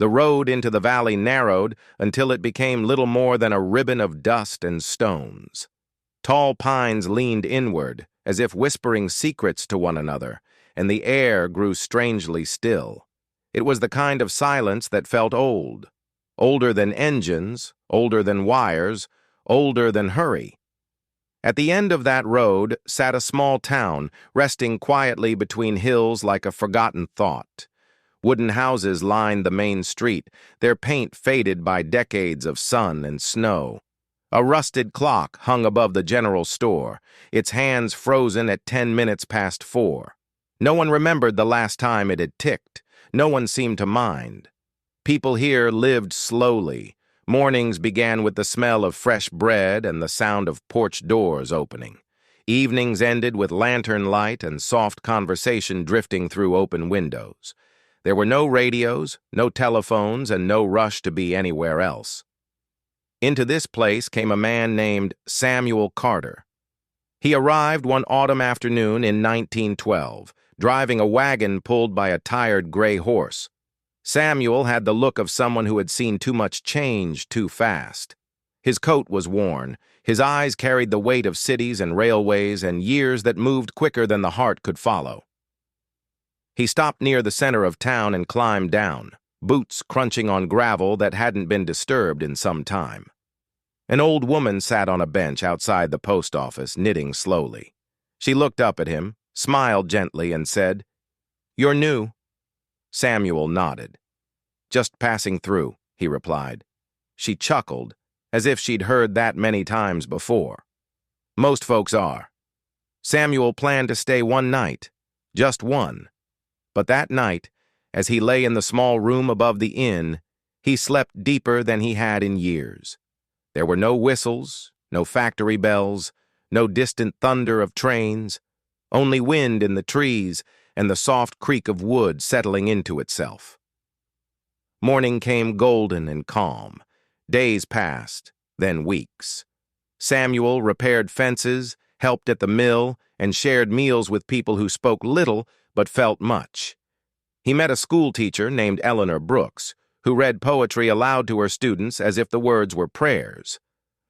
The road into the valley narrowed until it became little more than a ribbon of dust and stones. Tall pines leaned inward, as if whispering secrets to one another, and the air grew strangely still. It was the kind of silence that felt old. Older than engines, older than wires, older than hurry. At the end of that road sat a small town, resting quietly between hills like a forgotten thought. Wooden houses lined the main street, their paint faded by decades of sun and snow. A rusted clock hung above the general store, its hands frozen at 10 minutes past 4. No one remembered the last time it had ticked. No one seemed to mind. People here lived slowly. Mornings began with the smell of fresh bread and the sound of porch doors opening. Evenings ended with lantern light and soft conversation drifting through open windows. There were no radios, no telephones, and no rush to be anywhere else. Into this place came a man named Samuel Carter. He arrived one autumn afternoon in 1912, driving a wagon pulled by a tired gray horse. Samuel had the look of someone who had seen too much change too fast. His coat was worn, his eyes carried the weight of cities and railways and years that moved quicker than the heart could follow. He stopped near the center of town and climbed down, boots crunching on gravel that hadn't been disturbed in some time. An old woman sat on a bench outside the post office, knitting slowly. She looked up at him, smiled gently, and said, "You're new." Samuel nodded. "Just passing through," he replied. She chuckled, as if she'd heard that many times before. Most folks are. Samuel planned to stay one night, just one. But that night, as he lay in the small room above the inn, he slept deeper than he had in years. There were no whistles, no factory bells, no distant thunder of trains, only wind in the trees and the soft creak of wood settling into itself. Morning came golden and calm. Days passed, then weeks. Samuel repaired fences, helped at the mill, and shared meals with people who spoke little but felt much. He met a schoolteacher named Eleanor Brooks, who read poetry aloud to her students as if the words were prayers.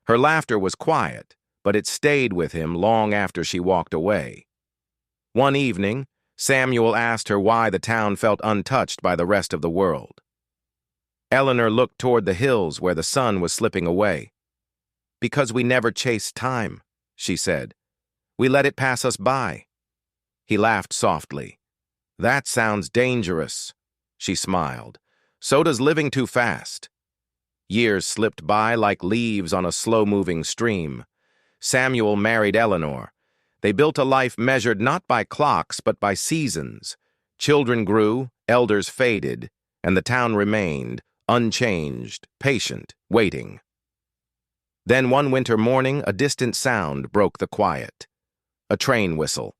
Her laughter was quiet, but it stayed with him long after she walked away. One evening, Samuel asked her why the town felt untouched by the rest of the world. Eleanor looked toward the hills where the sun was slipping away. "Because we never chased time," she said. "We let it pass us by." He laughed softly. "That sounds dangerous." She smiled. "So does living too fast." Years slipped by like leaves on a slow-moving stream. Samuel married Eleanor. They built a life measured not by clocks but by seasons. Children grew, elders faded, and the town remained, unchanged, patient, waiting. Then one winter morning, a distant sound broke the quiet. A train whistle.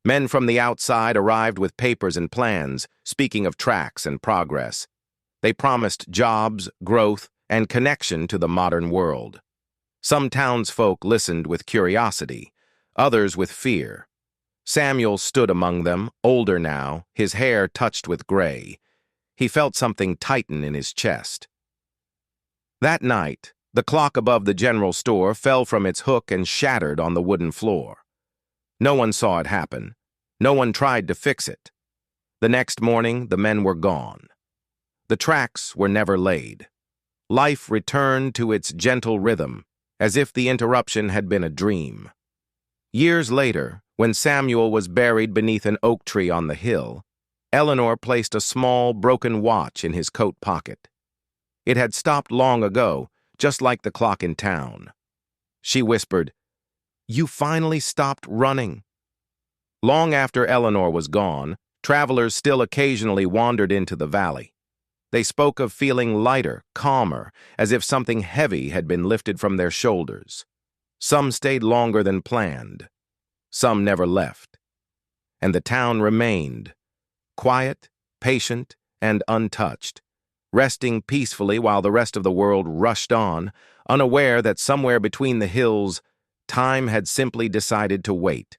Men from the outside arrived with papers and plans, speaking of tracks and progress. They promised jobs, growth, and connection to the modern world. Some townsfolk listened with curiosity, others with fear. Samuel stood among them, older now, his hair touched with gray. He felt something tighten in his chest. That night, the clock above the general store fell from its hook and shattered on the wooden floor. No one saw it happen. No one tried to fix it. The next morning, the men were gone. The tracks were never laid. Life returned to its gentle rhythm, as if the interruption had been a dream. Years later, when Samuel was buried beneath an oak tree on the hill, Eleanor placed a small, broken watch in his coat pocket. It had stopped long ago, just like the clock in town. She whispered, "You finally stopped running." Long after Eleanor was gone, travelers still occasionally wandered into the valley. They spoke of feeling lighter, calmer, as if something heavy had been lifted from their shoulders. Some stayed longer than planned. Some never left. And the town remained, quiet, patient, and untouched, resting peacefully while the rest of the world rushed on, unaware that somewhere between the hills, time had simply decided to wait.